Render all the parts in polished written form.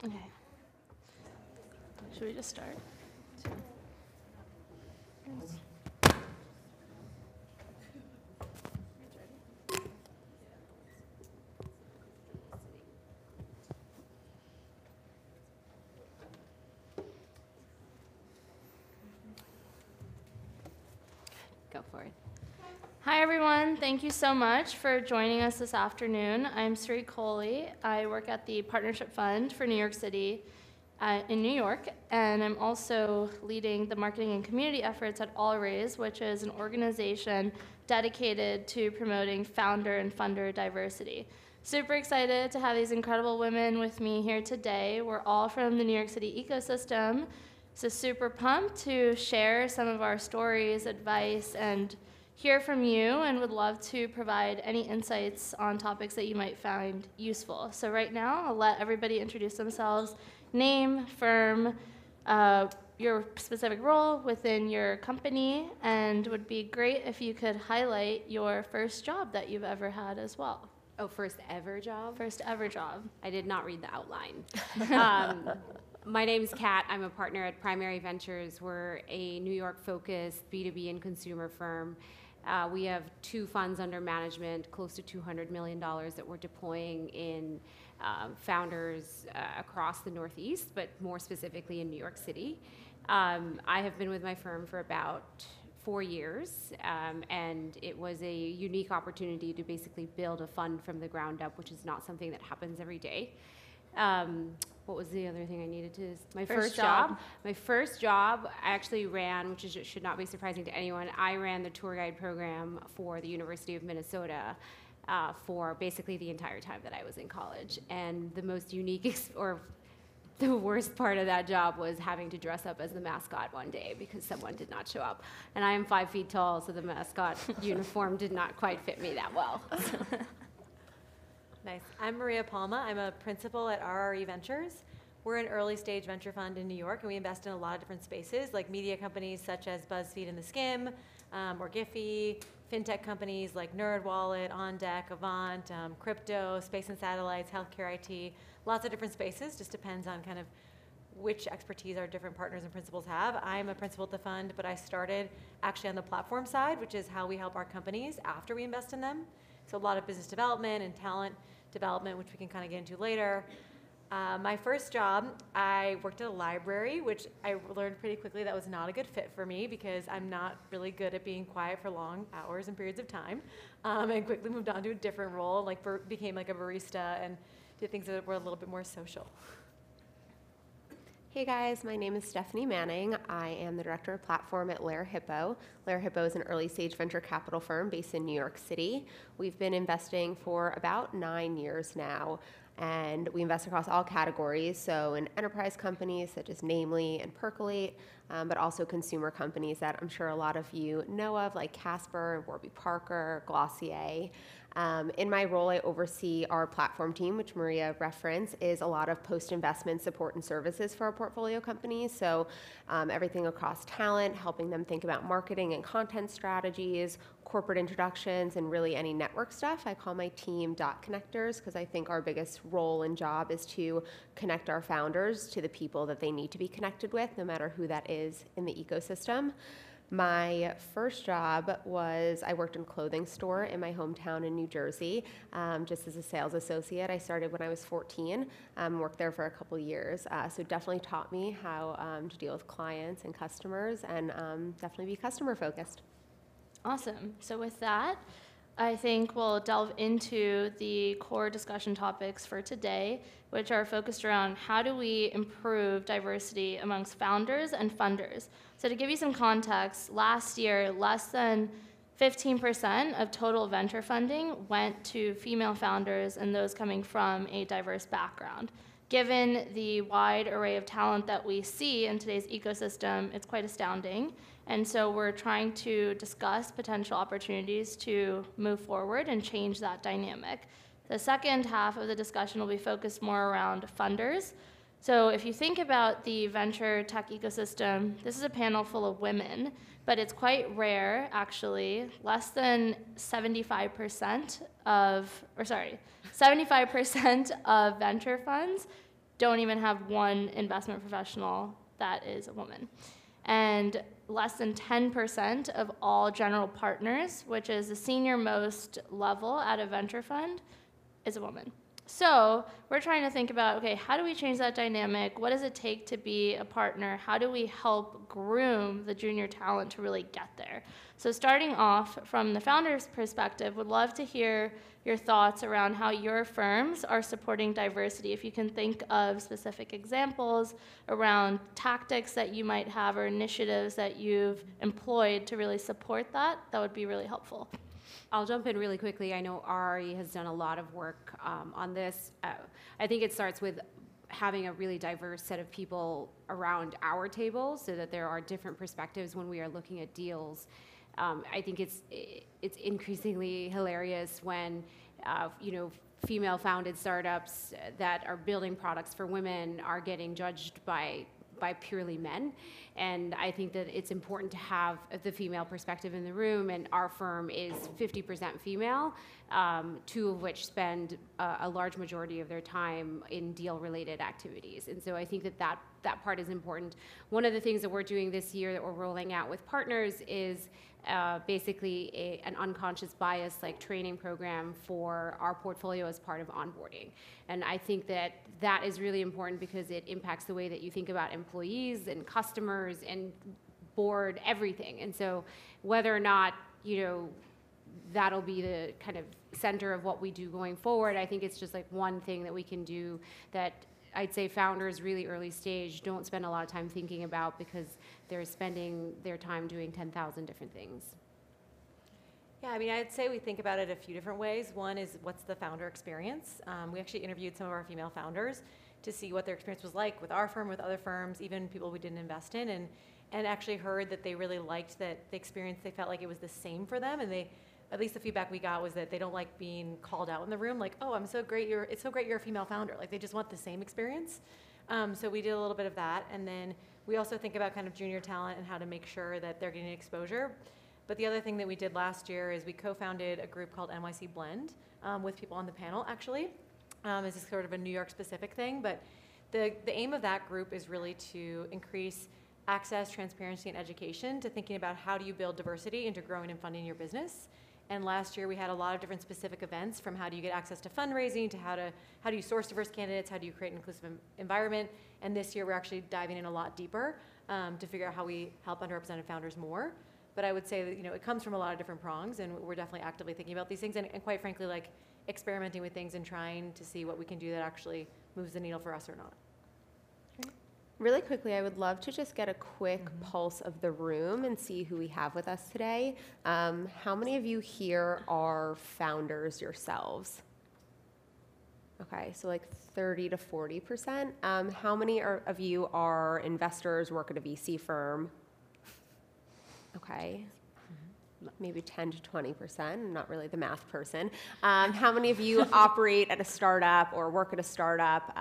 Okay. Should we just start? Go for it. Hi, everyone. Thank you so much for joining us this afternoon. I'm Sri Kohli. I work at the Partnership Fund for New York City in New York, and I'm also leading the marketing and community efforts at AllRaise, which is an organization dedicated to promoting founder and funder diversity. Super excited to have these incredible women with me here today. We're all from the New York City ecosystem, so super pumped to share some of our stories, advice, and hear from you, and would love to provide any insights on topics that you might find useful. So right now, I'll let everybody introduce themselves, name, firm, your specific role within your company, and would be great if you could highlight your first job that you've ever had as well. Oh, first ever job? First ever job. I did not read the outline. My name is Kat. I'm a partner at Primary Ventures. We're a New York-focused B2B and consumer firm. We have 2 funds under management, close to $200 million that we're deploying in founders across the Northeast, but more specifically in New York City. I have been with my firm for about 4 years, and it was a unique opportunity to basically build a fund from the ground up, which is not something that happens every day. What was the other thing I needed to? My first job. My first job, I actually ran, which should not be surprising to anyone. I ran the tour guide program for the University of Minnesota for basically the entire time that I was in college. And the most unique, or the worst part of that job was having to dress up as the mascot one day because someone did not show up. And I am 5 feet tall, so the mascot uniform did not quite fit me that well. Nice. I'm Maria Palma. I'm a principal at RRE Ventures. We're an early stage venture fund in New York, and we invest in a lot of different spaces, like media companies such as BuzzFeed and The Skim, or Giphy, fintech companies like NerdWallet, OnDeck, Avant, crypto, space and satellites, healthcare IT, lots of different spaces. Just depends on kind of which expertise our different partners and principals have. I'm a principal at the fund, but I started actually on the platform side, which is how we help our companies after we invest in them. So a lot of business development and talent development, which we can kind of get into later. My first job, I worked at a library, which I learned pretty quickly that was not a good fit for me because I'm not really good at being quiet for long hours and periods of time. And quickly moved on to a different role, became like a barista and did things that were a little bit more social. Hey guys, my name is Stephanie Manning. I am the director of platform at Lair Hippo. Lair Hippo is an early stage venture capital firm based in New York City. We've been investing for about 9 years now, and we invest across all categories, so in enterprise companies such as Namely and Percolate, but also consumer companies that I'm sure a lot of you know of, like Casper and Warby Parker, Glossier. In my role, I oversee our platform team, which Maria referenced, is a lot of post-investment support and services for our portfolio companies. So everything across talent, helping them think about marketing and content strategies, corporate introductions, and really any network stuff. I call my team dot connectors because I think our biggest role and job is to connect our founders to the people that they need to be connected with, no matter who that is in the ecosystem. My first job was I worked in a clothing store in my hometown in New Jersey, just as a sales associate. I started when I was 14, worked there for a couple years. So it definitely taught me how to deal with clients and customers and definitely be customer focused. Awesome. So with that, I think we'll delve into the core discussion topics for today, which are focused around how do we improve diversity amongst founders and funders. So to give you some context, last year, less than 15% of total venture funding went to female founders and those coming from a diverse background. Given the wide array of talent that we see in today's ecosystem, it's quite astounding. And so we're trying to discuss potential opportunities to move forward and change that dynamic. The second half of the discussion will be focused more around funders. So if you think about the venture tech ecosystem, this is a panel full of women, but it's quite rare, actually. Less than 75% of venture funds don't even have one investment professional that is a woman. And less than 10% of all general partners, which is the senior most level at a venture fund, is a woman. So we're trying to think about, okay, how do we change that dynamic? What does it take to be a partner? How do we help groom the junior talent to really get there? So starting off from the founder's perspective, would love to hear your thoughts around how your firms are supporting diversity. If you can think of specific examples around tactics that you might have or initiatives that you've employed to really support that, that would be really helpful. I'll jump in really quickly. I know RRE has done a lot of work on this. I think it starts with having a really diverse set of people around our table so that there are different perspectives when we are looking at deals. I think it's increasingly hilarious when female-founded startups that are building products for women are getting judged by purely men. And I think that it's important to have the female perspective in the room, and our firm is 50% female, two of which spend a large majority of their time in deal-related activities. And so I think that part is important. One of the things that we're doing this year that we're rolling out with partners is basically an unconscious bias like training program for our portfolio as part of onboarding. And I think that is really important because it impacts the way that you think about employees and customers and board, everything. And so whether or not, that'll be the kind of center of what we do going forward, I think it's just like one thing that we can do that I'd say founders really early stage don't spend a lot of time thinking about because they're spending their time doing 10,000 different things. Yeah, I mean, I'd say we think about it a few different ways. One is what's the founder experience? We actually interviewed some of our female founders to see what their experience was like with our firm, with other firms, even people we didn't invest in, and actually heard that they really liked that the experience, they felt like it was the same for them, and at least the feedback we got was that they don't like being called out in the room, like, oh, it's so great you're a female founder. Like, they just want the same experience. So we did a little bit of that. And then we also think about kind of junior talent and how to make sure that they're getting exposure. But the other thing that we did last year is we co-founded a group called NYC Blend with people on the panel, actually. This is sort of a New York specific thing, but the aim of that group is really to increase access, transparency, and education to thinking about how do you build diversity into growing and funding your business. And last year we had a lot of different specific events, from how do you get access to fundraising to how do you source diverse candidates, how do you create an inclusive environment. And this year we're actually diving in a lot deeper to figure out how we help underrepresented founders more. But I would say that it comes from a lot of different prongs, and we're definitely actively thinking about these things, and quite frankly, like experimenting with things and trying to see what we can do that actually moves the needle for us or not. Really quickly, I would love to just get a quick pulse of the room and see who we have with us today. How many of you here are founders yourselves? Okay, so like 30 to 40%. How many of you are investors, work at a VC firm? Okay. Maybe 10 to 20%. I'm not really the math person. How many of you operate at a startup or work at a startup?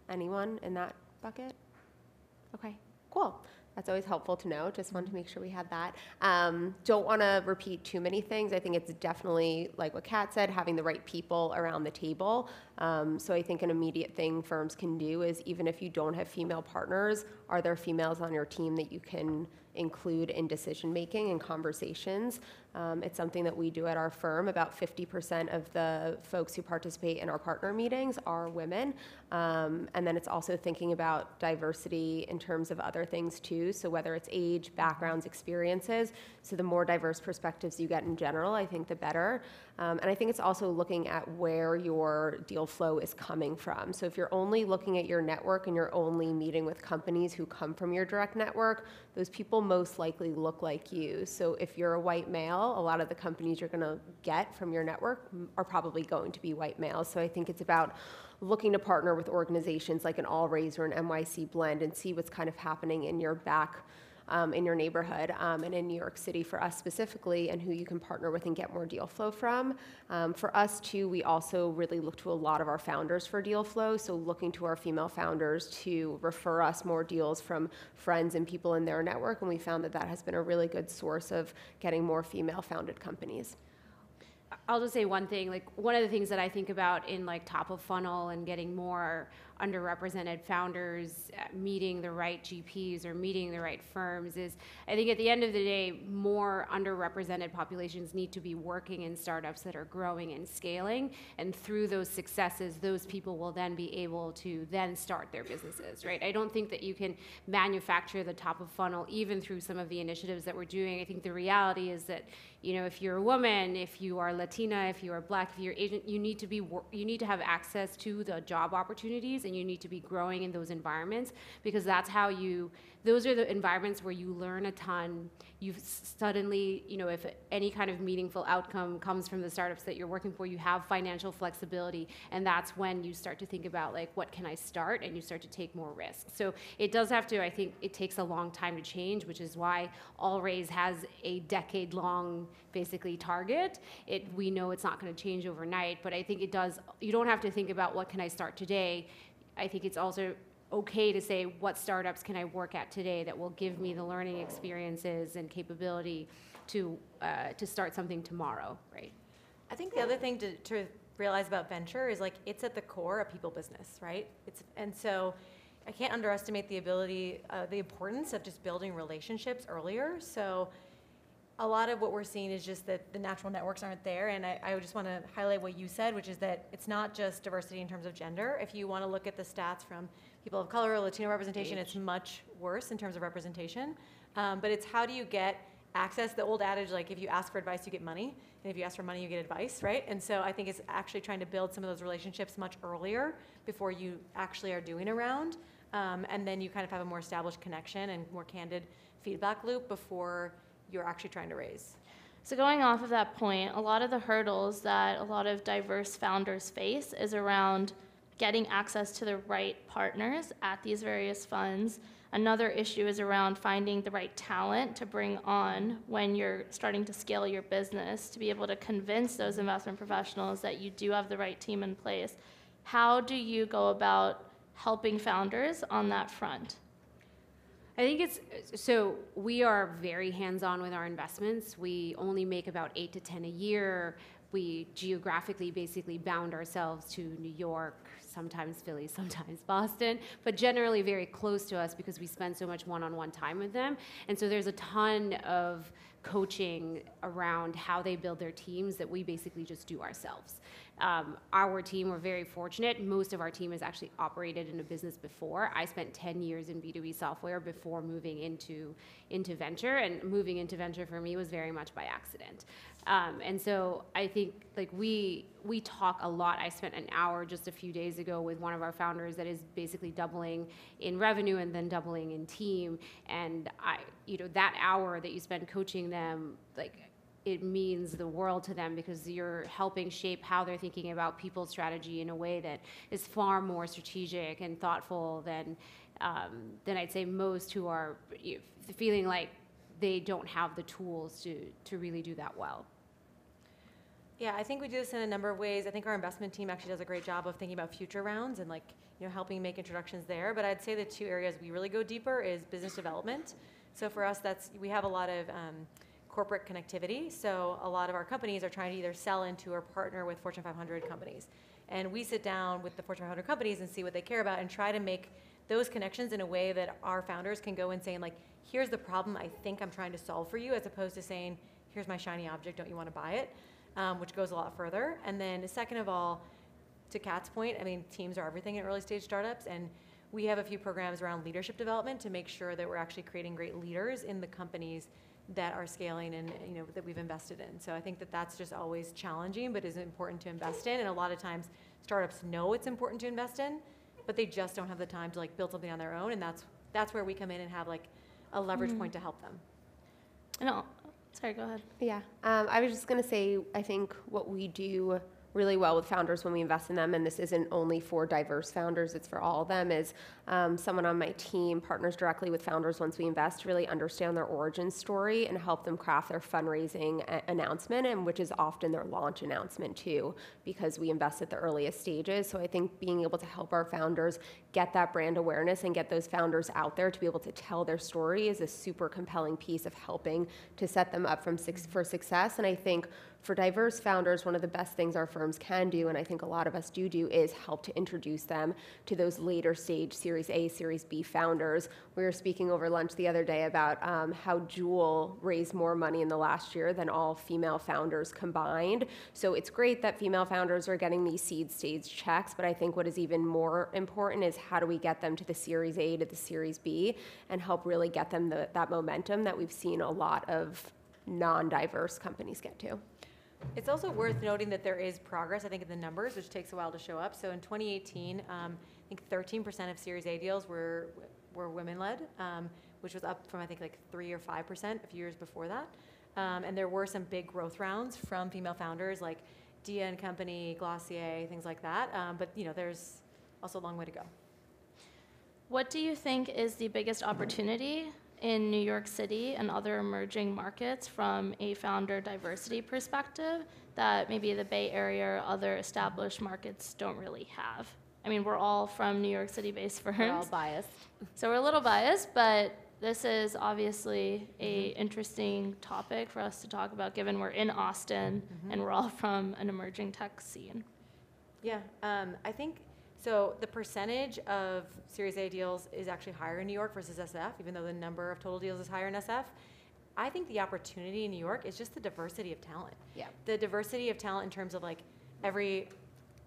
Anyone in that bucket? Okay, cool. That's always helpful to know. Just wanted to make sure we had that. Don't want to repeat too many things. I think it's definitely, like what Kat said, having the right people around the table. So I think an immediate thing firms can do is, even if you don't have female partners, are there females on your team that you can include in decision-making and conversations? It's something that we do at our firm. About 50% of the folks who participate in our partner meetings are women. And then it's also thinking about diversity in terms of other things too. So whether it's age, backgrounds, experiences. So the more diverse perspectives you get in general, I think the better. And I think it's also looking at where your deal flow is coming from. So if you're only looking at your network and you're only meeting with companies who come from your direct network, those people most likely look like you. So if you're a white male, a lot of the companies you're going to get from your network are probably going to be white males. So I think it's about looking to partner with organizations like an All Raise or an NYC Blend and see what's kind of happening in your in your neighborhood and in New York City for us specifically, and who you can partner with and get more deal flow from. For us too, we also really look to a lot of our founders for deal flow, so looking to our female founders to refer us more deals from friends and people in their network, and we found that has been a really good source of getting more female founded companies. I'll just say one thing, like one of the things that I think about in like top of funnel and getting more underrepresented founders meeting the right GPs or meeting the right firms is, I think at the end of the day, more underrepresented populations need to be working in startups that are growing and scaling, and through those successes, those people will then be able to then start their businesses, right? I don't think that you can manufacture the top of funnel even through some of the initiatives that we're doing. I think the reality is that, you know, if you're a woman, if you are Latina, if you are Black, if you're Asian, you need to have access to the job opportunities, and you need to be growing in those environments, because that's how those are the environments where you learn a ton. You suddenly, you know, if any kind of meaningful outcome comes from the startups that you're working for, you have financial flexibility, and that's when you start to think about like, what can I start, and you start to take more risks. So it does have to, I think it takes a long time to change, which is why Allraise has a decade-long basically target. We know it's not going to change overnight, but I think it does. You don't have to think about what can I start today. I think it's also okay to say, what startups can I work at today that will give me the learning experiences and capability to start something tomorrow, right? I think the other thing to realize about venture is like it's at the core a people business, right? And so I can't underestimate the importance of just building relationships earlier. So a lot of what we're seeing is just that the natural networks aren't there. And I just want to highlight what you said, which is that it's not just diversity in terms of gender. If you want to look at the stats from people of color or Latino representation, it's much worse in terms of representation. But it's how do you get access? The old adage, like if you ask for advice, you get money. And if you ask for money, you get advice, right? And so I think it's actually trying to build some of those relationships much earlier before you actually are doing a round. And then you kind of have a more established connection and more candid feedback loop before you're actually trying to raise. So going off of that point, a lot of the hurdles that a lot of diverse founders face is around getting access to the right partners at these various funds. Another issue is around finding the right talent to bring on when you're starting to scale your business, to be able to convince those investment professionals that you do have the right team in place. How do you go about helping founders on that front? I think so we are very hands-on with our investments. We only make about 8 to 10 a year. We geographically basically bound ourselves to New York, sometimes Philly, sometimes Boston, but generally very close to us because we spend so much one-on-one time with them. And so there's a ton of coaching around how they build their teams that we basically just do ourselves. Our team, we're very fortunate. Most of our team has actually operated in a business before. I spent 10 years in B2B software before moving into venture, and moving into venture for me was very much by accident. And so I think like we talk a lot. I spent an hour just a few days ago with one of our founders that is basically doubling in revenue and then doubling in team. And that hour that you spend coaching them, like, it means the world to them because you're helping shape how they're thinking about people strategy in a way that is far more strategic and thoughtful than I'd say most who are feeling like they don't have the tools to really do that well. Yeah, I think we do this in a number of ways. I think our investment team actually does a great job of thinking about future rounds and helping make introductions there. But I'd say the two areas we really go deeper is business development. So for us, we have a lot of corporate connectivity. So a lot of our companies are trying to either sell into or partner with Fortune 500 companies. And we sit down with the Fortune 500 companies and see what they care about and try to make those connections in a way that our founders can go and say, like, here's the problem I think I'm trying to solve for you, as opposed to saying, here's my shiny object, don't you want to buy it? Which goes a lot further. And then second of all, to Kat's point, I mean, teams are everything in early stage startups. And we have a few programs around leadership development to make sure that we're actually creating great leaders in the companies that are scaling and that we've invested in. So I think that that's just always challenging, but is important to invest in. And a lot of times startups know it's important to invest in, but they just don't have the time to build something on their own. And that's where we come in and have a leverage point to help them. Sorry, go ahead. Yeah, I was just going to say, I think what we do really well with founders when we invest in them, and this isn't only for diverse founders, it's for all of them, is someone on my team partners directly with founders once we invest to really understand their origin story and help them craft their fundraising announcement, and which is often their launch announcement too, because we invest at the earliest stages. So I think being able to help our founders get that brand awareness and get those founders out there to be able to tell their story is a super compelling piece of helping to set them up for success. And I think for diverse founders, one of the best things our firms can do, and I think a lot of us do, is help to introduce them to those later stage Series A, Series B founders. We were speaking over lunch the other day about how Jewel raised more money in the last year than all female founders combined. So it's great that female founders are getting these seed stage checks, but I think what is even more important is how do we get them to the Series A, to the Series B, and help really get them that momentum that we've seen a lot of non-diverse companies get to. It's also worth noting that there is progress, I think, in the numbers, which takes a while to show up. So in 2018, I think 13% of Series A deals were women-led, which was up from, I think, like 3 or 5% a few years before that. And there were some big growth rounds from female founders like Dia and Company, Glossier, things like that. But there's also a long way to go. What do you think is the biggest opportunity in New York City and other emerging markets from a founder diversity perspective that maybe the Bay Area or other established markets don't really have? I mean, we're all from New York City-based firms. We're all biased. So we're a little biased, but this is obviously a interesting topic for us to talk about, given we're in Austin and we're all from an emerging tech scene. Yeah, I think so. The percentage of Series A deals is actually higher in New York versus SF, even though the number of total deals is higher in SF. I think the opportunity in New York is just the diversity of talent. Yeah. The diversity of talent in terms of like every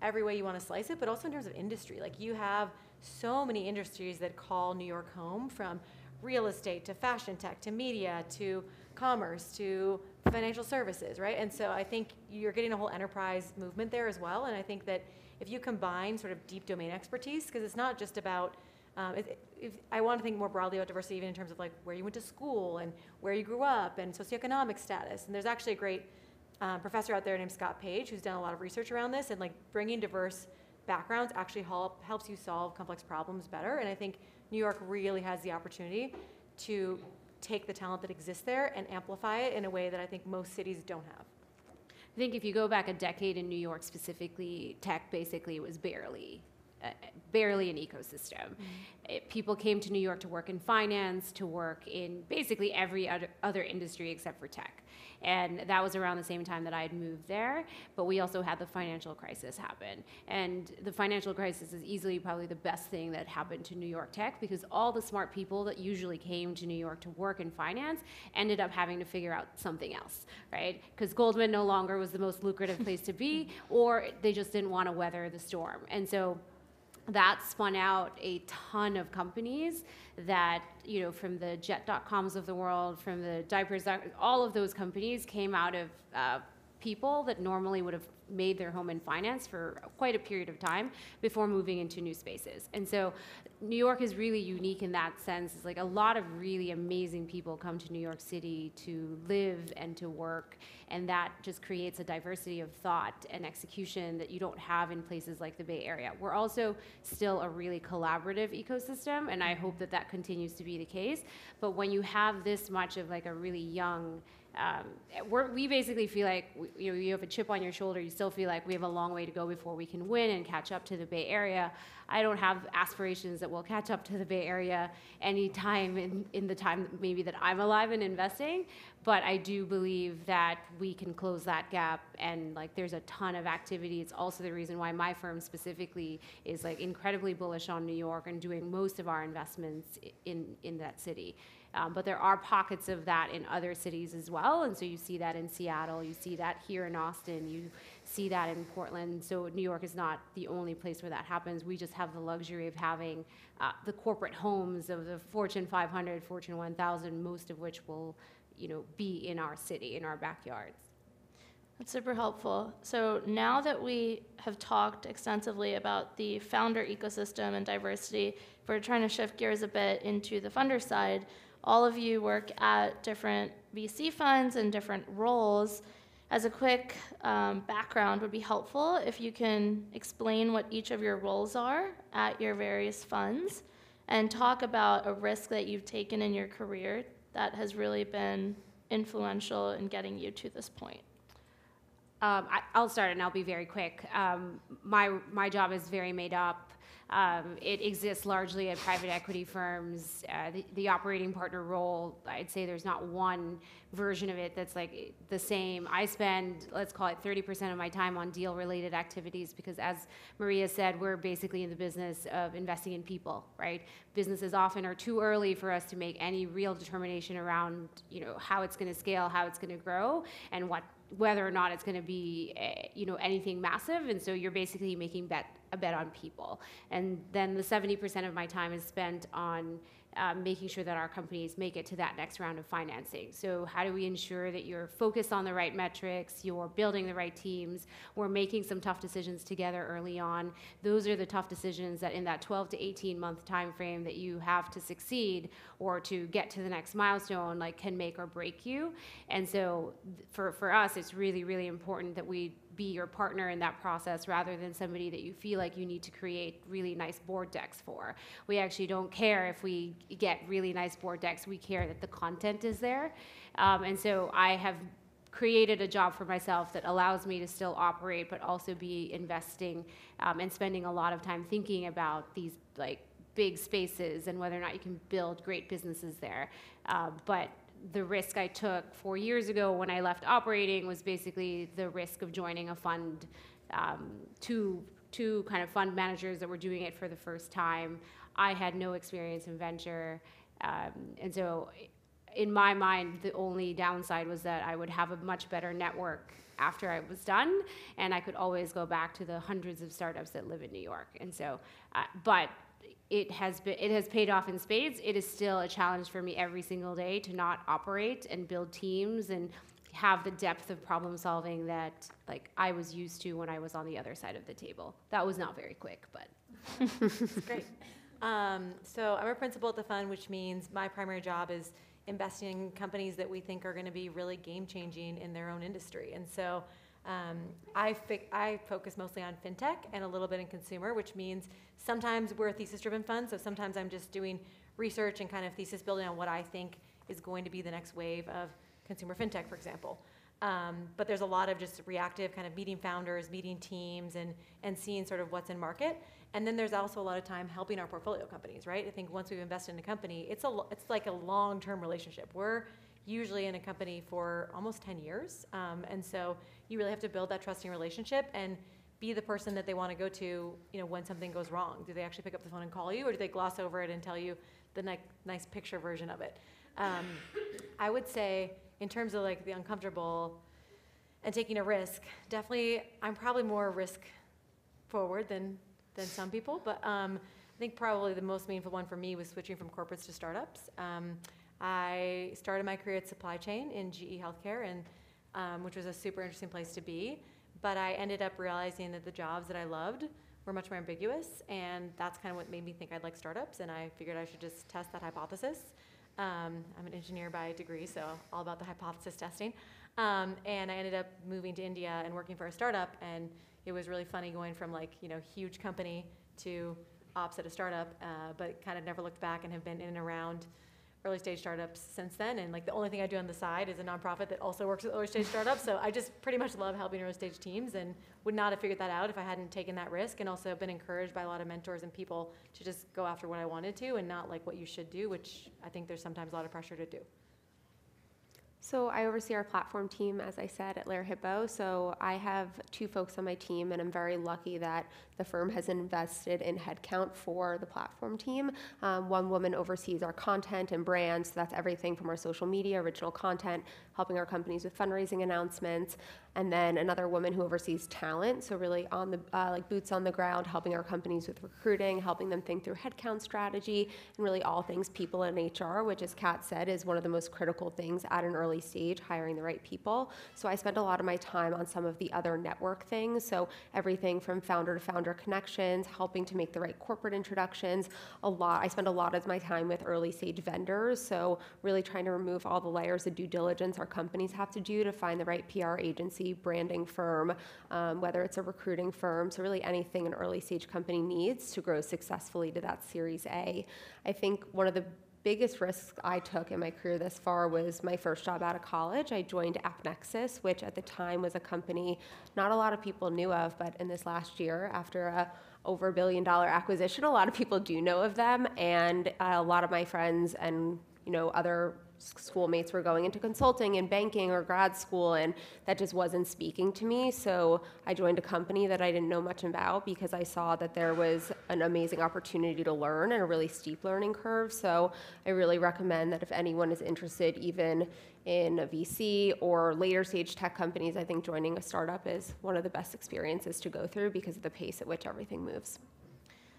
way you want to slice it, but also in terms of industry. Like you have so many industries that call New York home, from real estate to fashion tech to media to commerce to financial services, right? And so I think you're getting a whole enterprise movement there as well. And I think that if you combine sort of deep domain expertise, because it's not just about, I want to think more broadly about diversity even in terms of like where you went to school and where you grew up and socioeconomic status. And there's actually a great professor out there named Scott Page who's done a lot of research around this, and like bringing diverse backgrounds actually helps you solve complex problems better. And I think New York really has the opportunity to take the talent that exists there and amplify it in a way that I think most cities don't have. I think if you go back a decade in New York specifically, tech basically was barely an ecosystem. People came to New York to work in finance, to work in basically every other industry except for tech. And that was around the same time that I had moved there. But we also had the financial crisis happen. And the financial crisis is easily probably the best thing that happened to New York tech, because all the smart people that usually came to New York to work in finance ended up having to figure out something else, right? Because Goldman no longer was the most lucrative place to be, or they just didn't want to weather the storm. And so that spun out a ton of companies that, from the Jet.coms of the world, from the diapers, all of those companies came out of people that normally would have made their home in finance for quite a period of time before moving into new spaces. And so New York is really unique in that sense. It's like a lot of really amazing people come to New York City to live and to work, and that just creates a diversity of thought and execution that you don't have in places like the Bay Area. We're also still a really collaborative ecosystem, and I hope that that continues to be the case. But when you have this much of like a really young we basically feel like you have a chip on your shoulder. You still feel like we have a long way to go before we can win and catch up to the Bay Area. I don't have aspirations that we'll catch up to the Bay Area anytime in the time maybe that I'm alive and investing, but I do believe that we can close that gap, and like there's a ton of activity. It's also the reason why my firm specifically is like incredibly bullish on New York and doing most of our investments in that city. But there are pockets of that in other cities as well. And so you see that in Seattle, you see that here in Austin, you see that in Portland. So New York is not the only place where that happens. We just have the luxury of having the corporate homes of the Fortune 500, Fortune 1000, most of which will be in our city, in our backyards. That's super helpful. So now that we have talked extensively about the founder ecosystem and diversity, we're trying to shift gears a bit into the funder side. All of you work at different VC funds and different roles. As a quick background, would be helpful if you can explain what each of your roles are at your various funds and talk about a risk that you've taken in your career that has really been influential in getting you to this point. I'll start and I'll be very quick. My job is very made up. It exists largely at private equity firms. The operating partner role, I'd say there's not one version of it that's like the same. I spend, let's call it 30% of my time on deal-related activities because, as Maria said, we're basically in the business of investing in people, right? Businesses often are too early for us to make any real determination around, how it's going to scale, how it's going to grow, and whether or not it's going to be, anything massive. And so you're basically making a bet on people. And then the 70% of my time is spent on making sure that our companies make it to that next round of financing. So how do we ensure that you're focused on the right metrics, you're building the right teams, we're making some tough decisions together early on. Those are the tough decisions that in that 12 to 18 month time frame that you have to succeed or to get to the next milestone, like, can make or break you. And so for us, it's really, really important that we be your partner in that process rather than somebody that you feel like you need to create really nice board decks for. We actually don't care if we get really nice board decks. We care that the content is there. And so I have created a job for myself that allows me to still operate but also be investing and spending a lot of time thinking about these big spaces and whether or not you can build great businesses there. But the risk I took 4 years ago when I left operating was basically the risk of joining a fund, two kind of fund managers that were doing it for the first time. I had no experience in venture, and so in my mind, the only downside was that I would have a much better network after I was done, and I could always go back to the hundreds of startups that live in New York. And so, but it has paid off in spades. It is still a challenge for me every single day to not operate and build teams and have the depth of problem solving that I was used to when I was on the other side of the table. That was not very quick, but It's great. So I'm a principal at the fund, which means my primary job is investing in companies that we think are going to be really game-changing in their own industry. And so I focus mostly on fintech and a little bit in consumer, which means sometimes we're a thesis-driven fund, so sometimes I'm just doing research and kind of thesis building on what I think is going to be the next wave of consumer fintech, for example. But there's a lot of just reactive kind of meeting founders, meeting teams, and seeing sort of what's in market. And then there's also a lot of time helping our portfolio companies, right? I think once we've invested in a company, it's like a long-term relationship. We're usually in a company for almost 10 years. And so you really have to build that trusting relationship and be the person that they want to go to, when something goes wrong. Do they actually pick up the phone and call you, or do they gloss over it and tell you the nice picture version of it? I would say in terms of the uncomfortable and taking a risk, definitely I'm probably more risk forward than some people, but I think probably the most meaningful one for me was switching from corporates to startups. I started my career at supply chain in GE Healthcare, and which was a super interesting place to be. But I ended up realizing that the jobs that I loved were much more ambiguous, and that's kind of what made me think I'd like startups. And I figured I should just test that hypothesis. I'm an engineer by degree, so all about the hypothesis testing. And I ended up moving to India and working for a startup, and it was really funny going from huge company to ops at a startup, but kind of never looked back and have been in and around early stage startups since then. And the only thing I do on the side is a nonprofit that also works with early stage startups. So I just pretty much love helping early stage teams and would not have figured that out if I hadn't taken that risk, and also been encouraged by a lot of mentors and people to just go after what I wanted to and not what you should do, which I think there's sometimes a lot of pressure to do. So I oversee our platform team, as I said, at Lair Hippo. So I have 2 folks on my team, and I'm very lucky that the firm has invested in headcount for the platform team. One woman oversees our content and brands. So that's everything from our social media, original content, helping our companies with fundraising announcements. And then another woman who oversees talent, so really on the boots on the ground, helping our companies with recruiting, helping them think through headcount strategy, and really all things people and HR, which, as Kat said, is one of the most critical things at an early stage, hiring the right people. So I spend a lot of my time on some of the other network things, so everything from founder to founder connections, helping to make the right corporate introductions. I spend a lot of my time with early stage vendors, so really trying to remove all the layers of due diligence our companies have to do to find the right PR agency, branding firm, whether it's a recruiting firm, so really anything an early stage company needs to grow successfully to that Series A. I think one of the biggest risks I took in my career this far was my first job out of college. I joined AppNexus, which at the time was a company not a lot of people knew of, but in this last year, after over $1 billion acquisition. A lot of people do know of them, and a lot of my friends and other schoolmates were going into consulting and banking or grad school, and that just wasn't speaking to me. So I joined a company that I didn't know much about because I saw that there was an amazing opportunity to learn and a really steep learning curve. So I really recommend that if anyone is interested, even in a VC or later stage tech companies, I think joining a startup is one of the best experiences to go through because of the pace at which everything moves.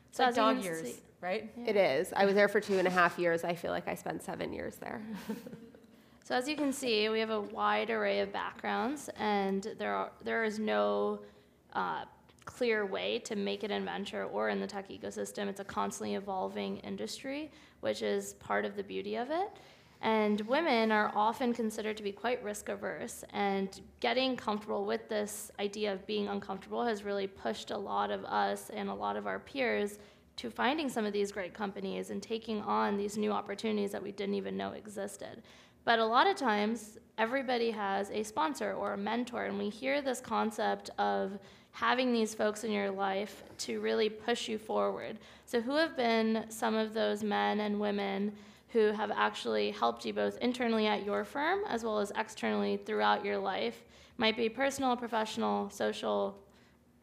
It's like as you dog can years, see- right? It is. I was there for 2.5 years. I feel like I spent 7 years there. So as you can see, we have a wide array of backgrounds, and there is no clear way to make it in venture or in the tech ecosystem. It's a constantly evolving industry, which is part of the beauty of it. And women are often considered to be quite risk averse, and getting comfortable with this idea of being uncomfortable has really pushed a lot of us and a lot of our peers to finding some of these great companies and taking on these new opportunities that we didn't even know existed. But a lot of times, everybody has a sponsor or a mentor, and we hear this concept of having these folks in your life to really push you forward. So who have been some of those men and women who have actually helped you both internally at your firm as well as externally throughout your life? Might be personal, professional, social.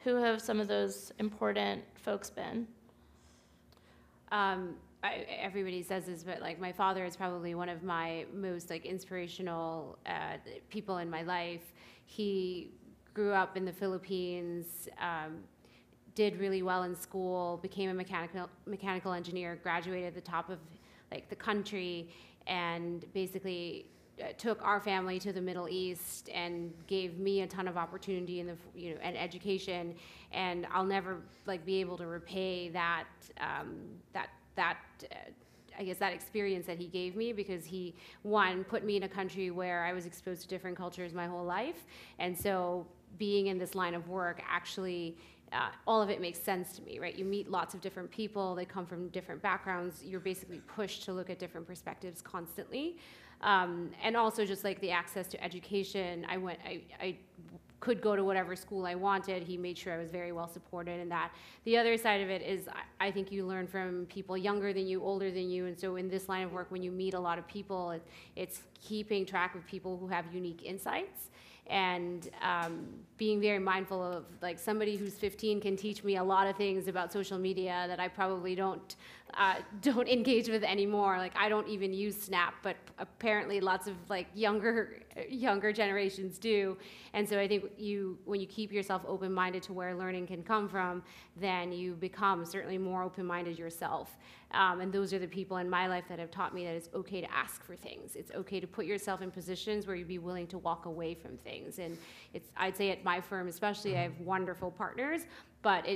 Who have some of those important folks been? Everybody says this, but like my father is probably one of my most like inspirational people in my life. He grew up in the Philippines, did really well in school, became a mechanical engineer, graduated at the top of like the country, and basically took our family to the Middle East and gave me a ton of opportunity in the and education, and I'll never like be able to repay that I guess that experience that he gave me, because he, one, put me in a country where I was exposed to different cultures my whole life, and so being in this line of work actually all of it makes sense to me, right? You meet lots of different people, they come from different backgrounds, you're basically pushed to look at different perspectives constantly. And also just like the access to education, I could go to whatever school I wanted. He made sure I was very well supported in that. The other side of it is I think you learn from people younger than you, older than you, and so in this line of work, when you meet a lot of people, it's keeping track of people who have unique insights, and being very mindful of like somebody who's 15 can teach me a lot of things about social media that I probably don't engage with anymore. Like I don't even use Snap, but apparently lots of like younger generations do. And so I think when you keep yourself open-minded to where learning can come from, then you become certainly more open-minded yourself. And those are the people in my life that have taught me that it's okay to ask for things. It's okay to put yourself in positions where you'd be willing to walk away from things. And I'd say at my firm especially, I have wonderful partners, but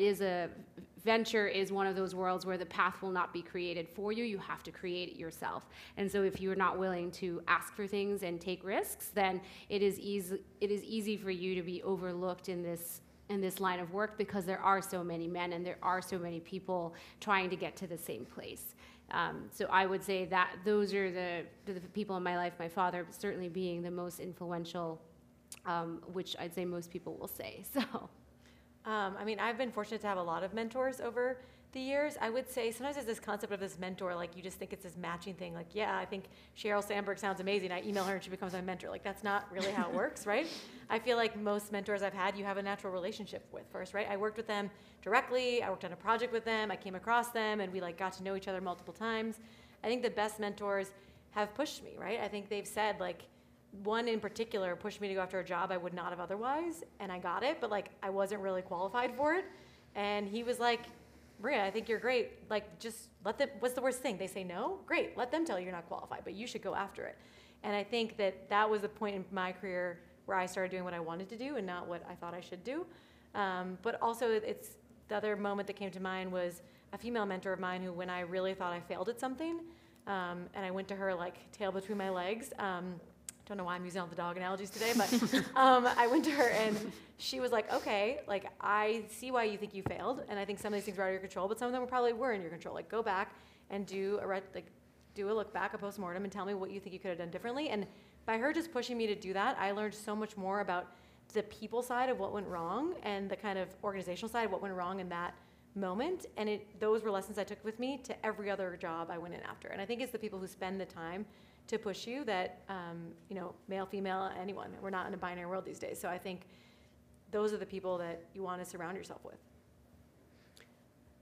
venture is one of those worlds where the path will not be created for you. You have to create it yourself. And so if you're not willing to ask for things and take risks, then it is easy for you to be overlooked in this line of work, because there are so many men and there are so many people trying to get to the same place. So I would say that those are the people in my life, my father certainly being the most influential, which I'd say most people will say. So. I mean, I've been fortunate to have a lot of mentors over the years. I would say sometimes there's this concept of this mentor, like you just think it's this matching thing. Like, yeah, I think Sheryl Sandberg sounds amazing. I email her and she becomes my mentor. Like, that's not really how it works, right? I feel like most mentors I've had, you have a natural relationship with first, right? I worked with them directly. I worked on a project with them. I came across them and we like got to know each other multiple times. I think the best mentors have pushed me, right? I think they've said like, one in particular pushed me to go after a job I would not have otherwise, and I got it, but like I wasn't really qualified for it. And he was like, Maria, I think you're great. Like, just let them, what's the worst thing? They say no? Great, let them tell you you're not qualified, but you should go after it. And I think that was the point in my career where I started doing what I wanted to do and not what I thought I should do. But also it's the other moment that came to mind was a female mentor of mine who, when I really thought I failed at something, and I went to her like tail between my legs, don't know why I'm using all the dog analogies today, but I went to her and she was like, okay, like I see why you think you failed, and I think some of these things were out of your control, but some of them probably were in your control. Like go back and do a look back, a postmortem, and tell me what you think you could have done differently. And by her just pushing me to do that, I learned so much more about the people side of what went wrong and the kind of organizational side of what went wrong in that moment, and those were lessons I took with me to every other job I went in after. And I think it's the people who spend the time to push you that, male, female, anyone. We're not in a binary world these days. So I think those are the people that you want to surround yourself with.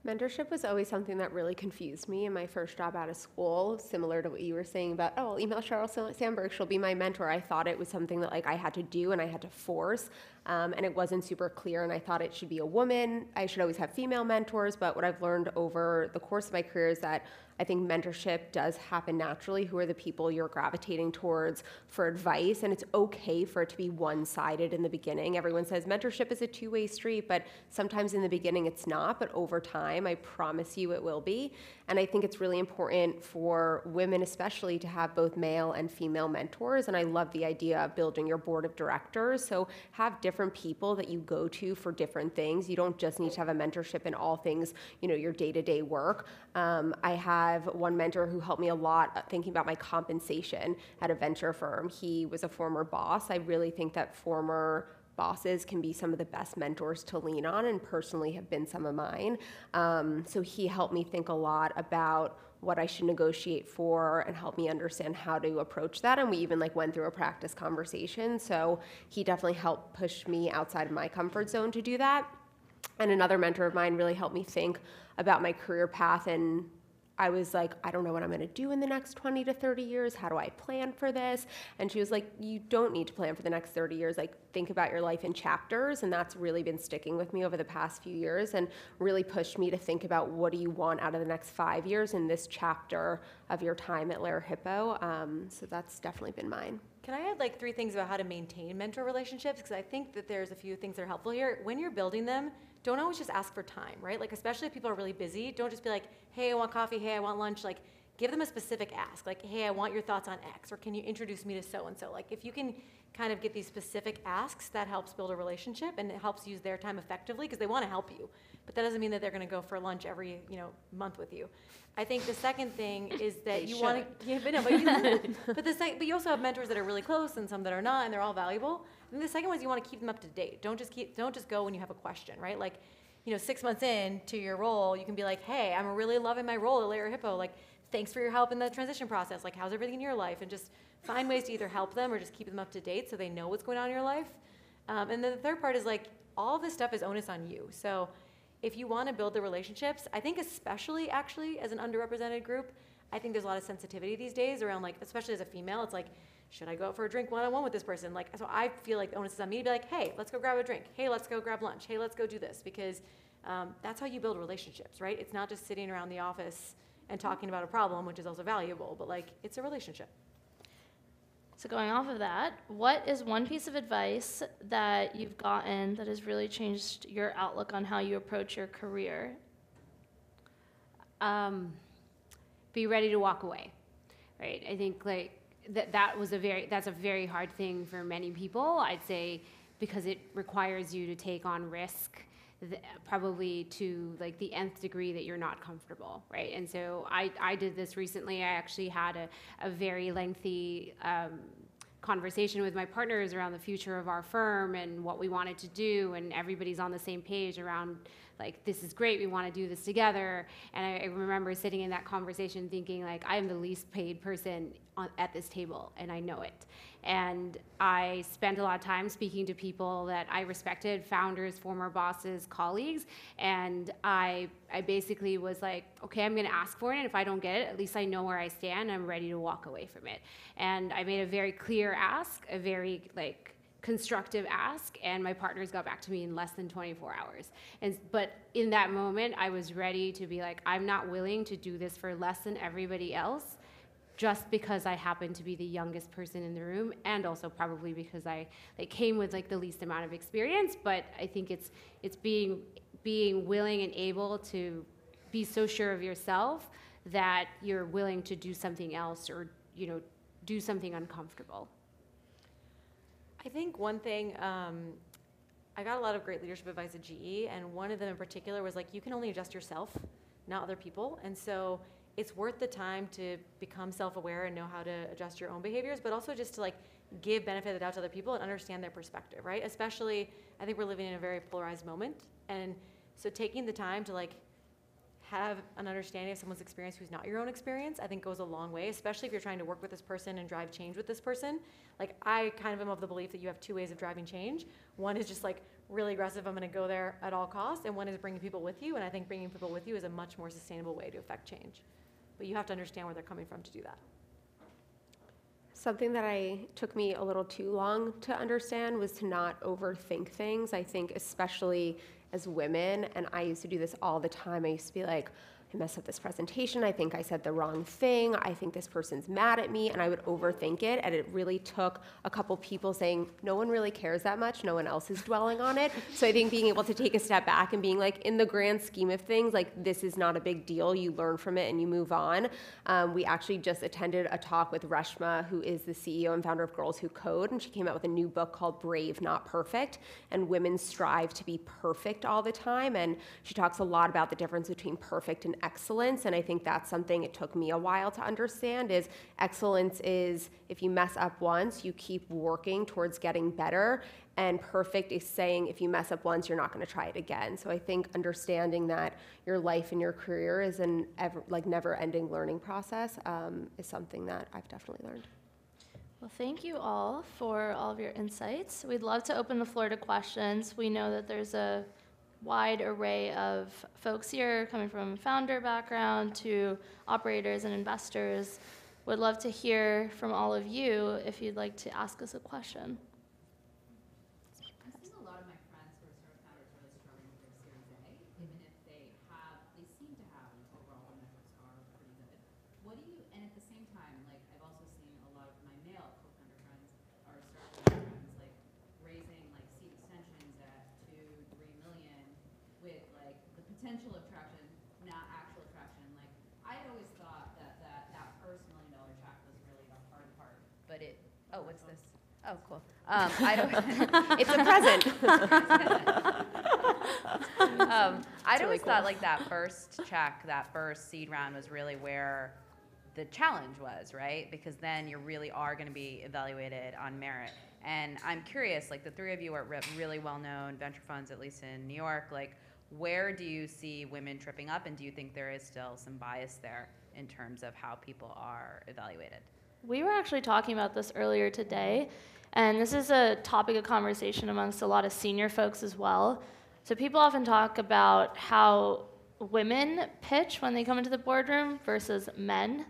Mentorship was always something that really confused me in my first job out of school, similar to what you were saying about, oh, I'll email Sheryl Sandberg, she'll be my mentor. I thought it was something that I had to do and I had to force, and it wasn't super clear, and I thought it should be a woman. I should always have female mentors, but what I've learned over the course of my career is that I think mentorship does happen naturally. Who are the people you're gravitating towards for advice? And it's okay for it to be one-sided in the beginning. Everyone says mentorship is a two-way street, but sometimes in the beginning it's not, but over time, I promise you it will be. And I think it's really important for women especially to have both male and female mentors. And I love the idea of building your board of directors. So have different people that you go to for different things. You don't just need to have a mentorship in all things, your day-to-day work. I have one mentor who helped me a lot thinking about my compensation at a venture firm. He was a former boss. I really think that former bosses can be some of the best mentors to lean on, and personally have been some of mine. So he helped me think a lot about what I should negotiate for and help me understand how to approach that. And we even went through a practice conversation. So he definitely helped push me outside of my comfort zone to do that. And another mentor of mine really helped me think about my career path, and I was like, I don't know what I'm going to do in the next 20 to 30 years. How do I plan for this? And she was like, you don't need to plan for the next 30 years. Think about your life in chapters. And that's really been sticking with me over the past few years and really pushed me to think about what do you want out of the next 5 years in this chapter of your time at Lair Hippo. So that's definitely been mine. Can I add 3 things about how to maintain mentor relationships? Because I think that there's a few things that are helpful here. When you're building them, don't always just ask for time, right? Especially if people are really busy, don't just be like, hey, I want coffee, hey, I want lunch. Give them a specific ask, hey, I want your thoughts on X, or can you introduce me to so-and-so? If you can kind of get these specific asks, that helps build a relationship, and it helps use their time effectively, because they want to help you. But that doesn't mean that they're going to go for lunch every, month with you. I think the second thing is that you want to, yeah, but you also have mentors that are really close and some that are not, and they're all valuable. And the second one is you want to keep them up to date. Don't just go when you have a question, right? 6 months in to your role, you can be like, hey, I'm really loving my role at Lair Hippo. Thanks for your help in the transition process. How's everything in your life? And just find ways to either help them or just keep them up to date so they know what's going on in your life. And then the third part is all this stuff is onus on you. So if you want to build the relationships, I think especially actually as an underrepresented group, I think there's a lot of sensitivity these days around especially as a female, it's should I go out for a drink one-on-one with this person? So I feel the onus is on me to be hey, let's go grab a drink. Hey, let's go grab lunch. Hey, let's go do this. Because that's how you build relationships, right? It's not just sitting around the office and talking about a problem, which is also valuable, but it's a relationship. So going off of that, what is one piece of advice that you've gotten that has really changed your outlook on how you approach your career? Be ready to walk away, right? I think that's a very hard thing for many people. I'd say because it requires you to take on risk, probably to the nth degree that you're not comfortable, right? And so I did this recently. I actually had a very lengthy conversation with my partners around the future of our firm and what we wanted to do, and everybody's on the same page around this is great, we want to do this together. And I remember sitting in that conversation thinking I am the least paid person at this table, and I know it. And I spent a lot of time speaking to people that I respected, founders, former bosses, colleagues, and I basically was okay, I'm going to ask for it, and if I don't get it, at least I know where I stand, and I'm ready to walk away from it. And I made a very clear ask, a very constructive ask, and my partners got back to me in less than 24 hours. But in that moment, I was ready to be I'm not willing to do this for less than everybody else, just because I happen to be the youngest person in the room, and also probably because I came with the least amount of experience. But I think it's being willing and able to be so sure of yourself that you're willing to do something else, or do something uncomfortable. I think one thing, I got a lot of great leadership advice at GE, and one of them in particular was you can only adjust yourself, not other people. And so it's worth the time to become self-aware and know how to adjust your own behaviors, but also just to give benefit of the doubt to other people and understand their perspective, right? Especially, I think we're living in a very polarized moment. And so taking the time to have an understanding of someone's experience who's not your own experience, I think goes a long way, especially if you're trying to work with this person and drive change with this person. Like, I kind of am of the belief that you have two ways of driving change. One is just like really aggressive, I'm gonna go there at all costs, and one is bringing people with you, and I think bringing people with you is a much more sustainable way to affect change. But you have to understand where they're coming from to do that. Something that took me a little too long to understand was to not overthink things. I think especially as women, and I used to do this all the time, I used to be like, I messed up this presentation, I think I said the wrong thing, I think this person's mad at me, and I would overthink it, and it really took a couple people saying, no one really cares that much, no one else is dwelling on it. So I think being able to take a step back and being like, in the grand scheme of things, like, this is not a big deal, you learn from it and you move on. We actually just attended a talk with Reshma, who is the CEO and founder of Girls Who Code, and she came out with a new book called Brave, Not Perfect, and women strive to be perfect all the time, and she talks a lot about the difference between perfect and excellence, and I think that's something it took me a while to understand. Is excellence is if you mess up once, you keep working towards getting better, and perfect is saying if you mess up once, you're not going to try it again. So I think understanding that your life and your career is an never-ending learning process is something that I've definitely learned. Well, thank you all for all of your insights. We'd love to open the floor to questions. We know that there's a wide array of folks here, coming from founder background to operators and investors. Would love to hear from all of you if you'd like to ask us a question. I'm seeing a lot of my friends who are sort of founders really struggling with their Series A, even if they seem to have, and overall the metrics are pretty good. What do you, and at the same time, like, I've also seen a lot of my male co-founder friends are starting friends, like, raising, like, seed extensions at 2-3 million with, like, the potential of traction, not actual traction. Like, I always thought that first $1 million track was really the hard part, but what's this? Oh, cool. I don't. It's a present. I'd always thought like that first check, that first seed round was really where the challenge was, right? Because then you really are going to be evaluated on merit. And I'm curious, like the three of you are really well-known venture funds, at least in New York. Like, where do you see women tripping up, and do you think there is still some bias there in terms of how people are evaluated? We were actually talking about this earlier today, and this is a topic of conversation amongst a lot of senior folks as well. So people often talk about how women pitch when they come into the boardroom versus men.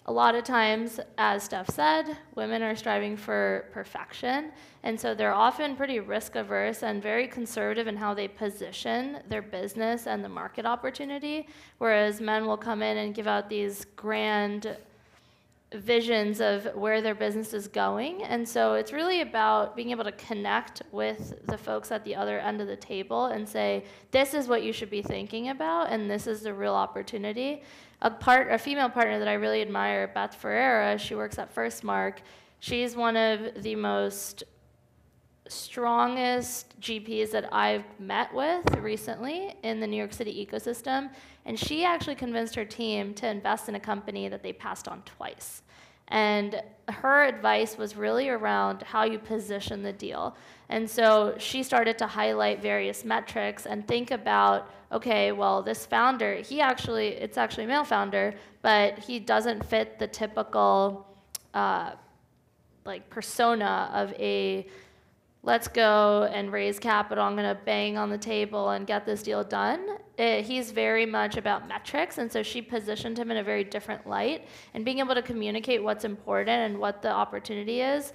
A lot of times, as Steph said, women are striving for perfection, and so they're often pretty risk averse and very conservative in how they position their business and the market opportunity, whereas men will come in and give out these grand visions of where their business is going. And so it's really about being able to connect with the folks at the other end of the table and say, this is what you should be thinking about, and this is the real opportunity. A female partner that I really admire, Beth Ferreira, she works at FirstMark. She's one of the most strongest GPs that I've met with recently in the New York City ecosystem, and she actually convinced her team to invest in a company that they passed on twice. And her advice was really around how you position the deal. And so she started to highlight various metrics and think about, okay, well, this founder, it's actually a male founder, but he doesn't fit the typical persona of a let's go and raise capital, I'm going to bang on the table and get this deal done. He's very much about metrics, and so she positioned him in a very different light. And being able to communicate what's important and what the opportunity is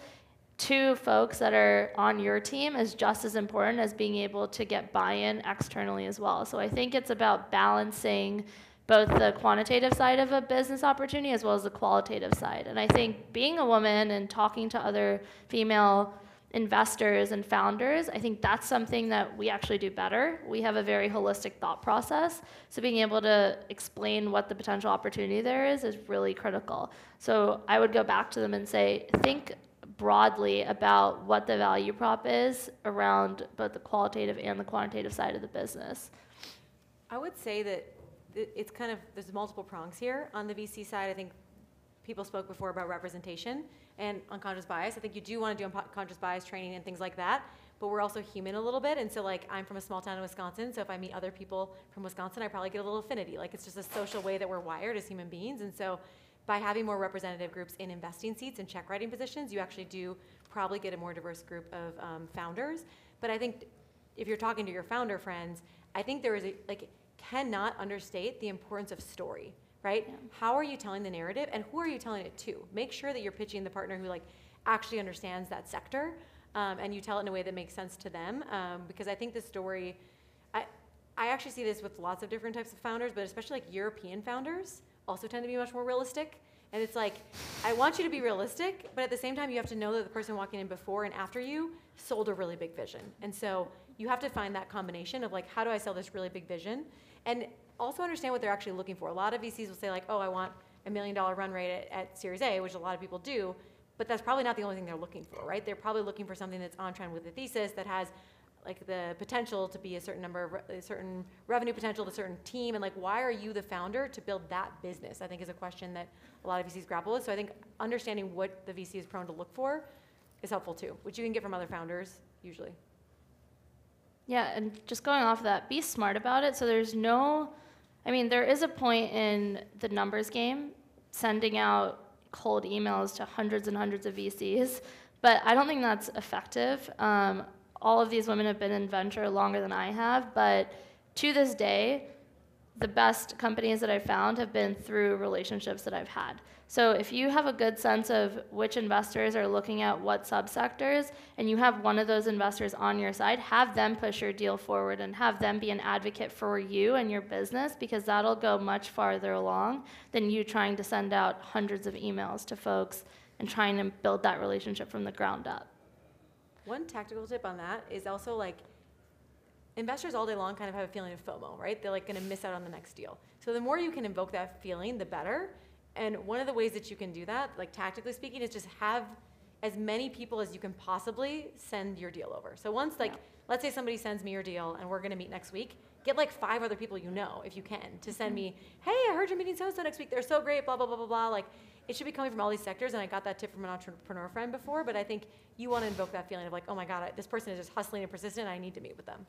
to folks that are on your team is just as important as being able to get buy-in externally as well. So I think it's about balancing both the quantitative side of a business opportunity as well as the qualitative side. And I think being a woman and talking to other female investors and founders, I think that's something that we actually do better. We have a very holistic thought process. So being able to explain what the potential opportunity there is really critical. So I would go back to them and say, think broadly about what the value prop is around both the qualitative and the quantitative side of the business. I would say that it's kind of, there's multiple prongs here. On the VC side, I think people spoke before about representation and unconscious bias. I think you do want to do unconscious bias training and things like that, but we're also human a little bit. And so like, I'm from a small town in Wisconsin, so if I meet other people from Wisconsin, I probably get a little affinity. Like, it's just a social way that we're wired as human beings. And so by having more representative groups in investing seats and check writing positions, you actually do probably get a more diverse group of founders. But I think if you're talking to your founder friends, I think there is cannot understate the importance of story, right? Yeah. How are you telling the narrative, and who are you telling it to? Make sure that you're pitching the partner who like actually understands that sector, and you tell it in a way that makes sense to them. Because I think the story, I actually see this with lots of different types of founders, but especially like European founders also tend to be much more realistic. And it's like, I want you to be realistic, but at the same time, you have to know that the person walking in before and after you sold a really big vision. And so you have to find that combination of like, how do I sell this really big vision? And also understand what they're actually looking for. A lot of VCs will say like, oh, I want $1 million run rate at Series A, which a lot of people do, but that's probably not the only thing they're looking for, right? They're probably looking for something that's on trend with the thesis, that has like the potential to be a certain number of, a certain revenue potential, a certain team, and like, why are you the founder to build that business? I think is a question that a lot of VCs grapple with. So I think understanding what the VC is prone to look for is helpful too, which you can get from other founders usually. Yeah, and just going off of that, be smart about it. So there is a point in the numbers game, sending out cold emails to hundreds and hundreds of VCs, but I don't think that's effective. All of these women have been in venture longer than I have, but to this day, the best companies that I've found have been through relationships that I've had. So if you have a good sense of which investors are looking at what subsectors, and you have one of those investors on your side, have them push your deal forward and have them be an advocate for you and your business, because that'll go much farther along than you trying to send out hundreds of emails to folks and trying to build that relationship from the ground up. One tactical tip on that is also like, investors all day long kind of have a feeling of FOMO, right? They're like gonna miss out on the next deal. So the more you can invoke that feeling, the better. And one of the ways that you can do that, like tactically speaking, is just have as many people as you can possibly send your deal over. So once let's say somebody sends me your deal and we're gonna meet next week, get like 5 other people you know, if you can, to send me, hey, I heard you're meeting so-and-so next week, they're so great, blah, blah, blah, blah, blah. Like, it should be coming from all these sectors, and I got that tip from an entrepreneur friend before, but I think you wanna invoke that feeling of like, oh my God, this person is just hustling and persistent, I need to meet with them.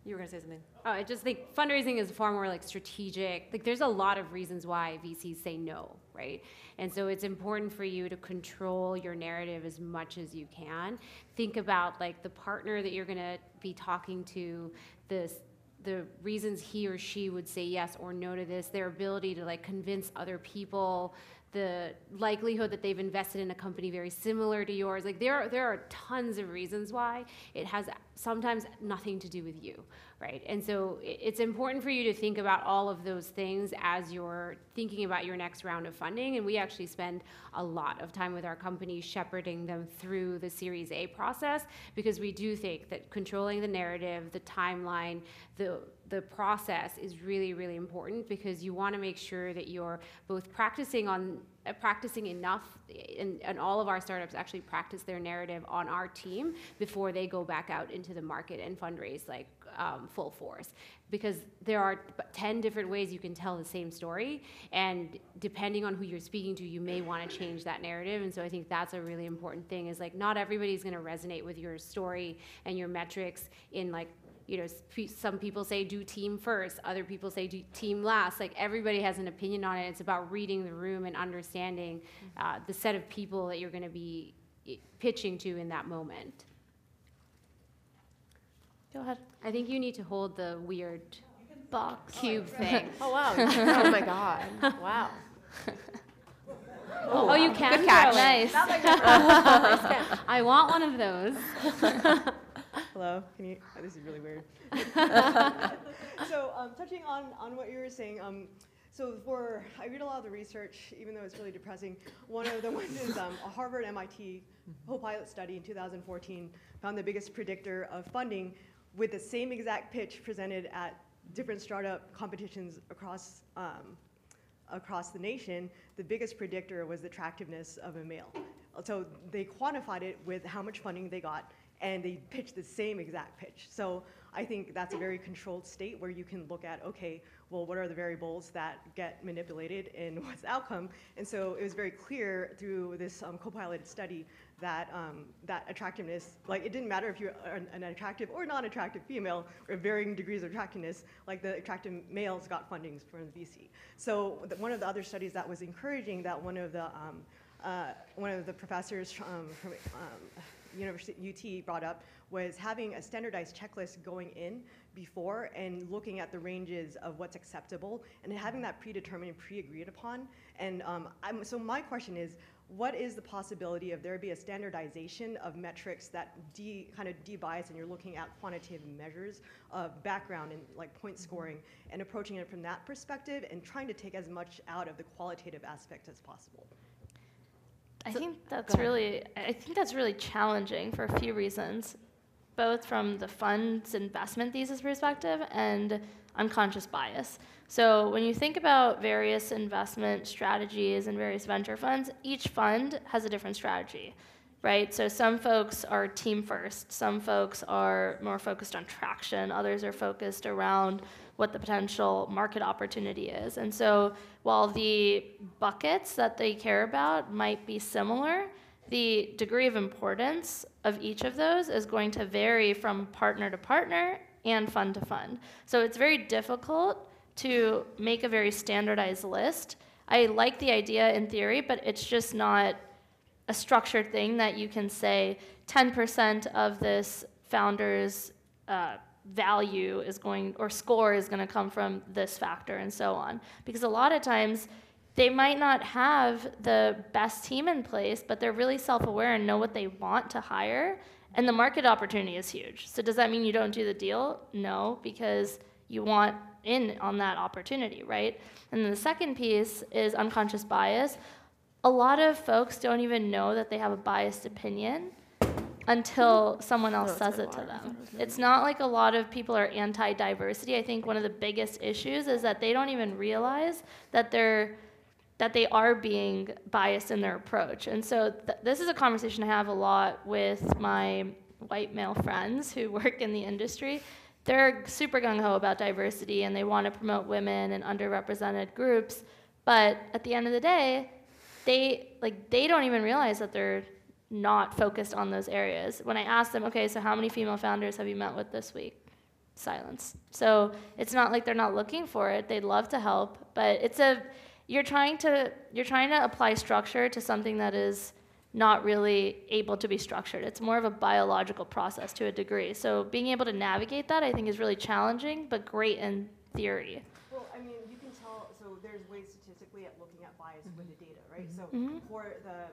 You were gonna say something. Oh, I just think fundraising is far more like strategic. Like, there's a lot of reasons why VCs say no, right? And so it's important for you to control your narrative as much as you can. Think about like the partner that you're gonna be talking to, the reasons he or she would say yes or no to this, their ability to like convince other people, the likelihood that they've invested in a company very similar to yours. Like, there are tons of reasons why. It has sometimes nothing to do with you, right? And so it's important for you to think about all of those things as you're thinking about your next round of funding. And we actually spend a lot of time with our companies shepherding them through the Series A process, because we do think that controlling the narrative, the timeline, the process is really, really important, because you want to make sure that you're both practicing enough, and all of our startups actually practice their narrative on our team before they go back out into the market and fundraise like full force. Because there are 10 different ways you can tell the same story, and depending on who you're speaking to, you may want to change that narrative. And so I think that's a really important thing, is like, not everybody's going to resonate with your story and your metrics in like, you know, some people say do team first, other people say do team last. Like, everybody has an opinion on it. It's about reading the room and understanding the set of people that you're going to be pitching to in that moment. Go ahead. I think you need to hold the weird Box. cube thing. Oh, wow. Oh my God. Wow. Oh, you can Good catch. throw it. Nice. I want one of those. Hello, can you, oh, this is really weird. So touching on what you were saying, I read a lot of the research, even though it's really depressing. One of the ones is a Harvard MIT co-pilot study in 2014 found the biggest predictor of funding with the same exact pitch presented at different startup competitions across the nation. The biggest predictor was the attractiveness of a male. So they quantified it with how much funding they got, and they pitched the same exact pitch. So I think that's a very controlled state where you can look at, okay, well, what are the variables that get manipulated and what's the outcome? And so it was very clear through this co-piloted study that that attractiveness, like it didn't matter if you're an attractive or non-attractive female or varying degrees of attractiveness, like the attractive males got fundings from the VC. So one of the other studies that was encouraging that one of the professors from University UT brought up was having a standardized checklist going in before and looking at the ranges of what's acceptable and having that predetermined and pre-agreed upon. And so my question is, what is the possibility of there be a standardization of metrics that kind of de-bias and you're looking at quantitative measures of background and like point scoring and approaching it from that perspective and trying to take as much out of the qualitative aspect as possible? I think that's really challenging for a few reasons, both from the fund's investment thesis perspective and unconscious bias. So when you think about various investment strategies and various venture funds, each fund has a different strategy, right? So some folks are team first, some folks are more focused on traction, others are focused around what the potential market opportunity is. And so while the buckets that they care about might be similar, the degree of importance of each of those is going to vary from partner to partner and fund to fund. So it's very difficult to make a very standardized list. I like the idea in theory, but it's just not a structured thing that you can say 10% of this founder's value is going, or score is going to come from this factor and so on. Because a lot of times they might not have the best team in place, but they're really self-aware and know what they want to hire, and the market opportunity is huge. So does that mean you don't do the deal? No, because you want in on that opportunity, right? And then the second piece is unconscious bias. A lot of folks don't even know that they have a biased opinion until someone else says it to them. It's not like a lot of people are anti-diversity. I think one of the biggest issues is that they don't even realize that they are being biased in their approach. And so this is a conversation I have a lot with my white male friends who work in the industry. They're super gung-ho about diversity and they want to promote women and underrepresented groups, but at the end of the day, they don't even realize that they're not focused on those areas. When I ask them, okay, so how many female founders have you met with this week? Silence. So it's not like they're not looking for it. They'd love to help, but you're trying to apply structure to something that is not really able to be structured. It's more of a biological process to a degree. So being able to navigate that, I think, is really challenging, but great in theory. Well, I mean, you can tell, so there's ways statistically at looking at bias with the data, right? So for the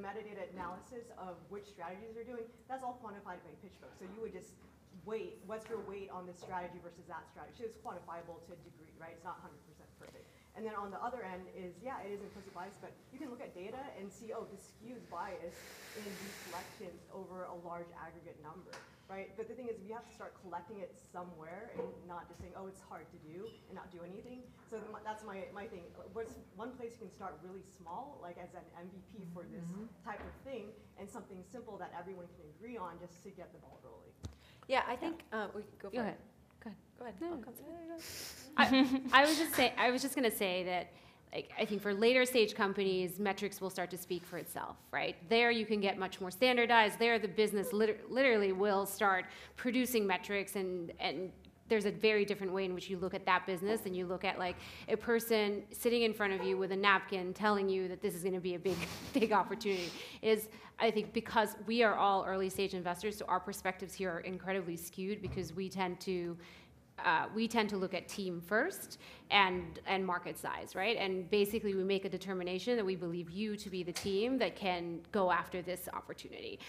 metadata analysis of which strategies they're doing, that's all quantified by PitchBook. So you would just weight, what's your weight on this strategy versus that strategy? So it's quantifiable to a degree, right? It's not 100% perfect. And then on the other end is, yeah, it is implicit bias, but you can look at data and see, oh, this skews bias in these selections over a large aggregate number, right? But the thing is, we have to start collecting it somewhere and not just saying, oh, it's hard to do and not do anything. So that's my thing. What's one place you can start really small, like as an MVP for this type of thing, and something simple that everyone can agree on just to get the ball rolling. Yeah, I think we go for it. Go ahead. No. I'll come I was just going to say that, like, I think for later stage companies, metrics will start to speak for itself, right? There you can get much more standardized. There the business literally will start producing metrics, and there's a very different way in which you look at that business than you look at like a person sitting in front of you with a napkin telling you that this is going to be a big opportunity. I think because we are all early stage investors, so our perspectives here are incredibly skewed because we tend to look at team first and market size, right? And basically we make a determination that we believe you to be the team that can go after this opportunity.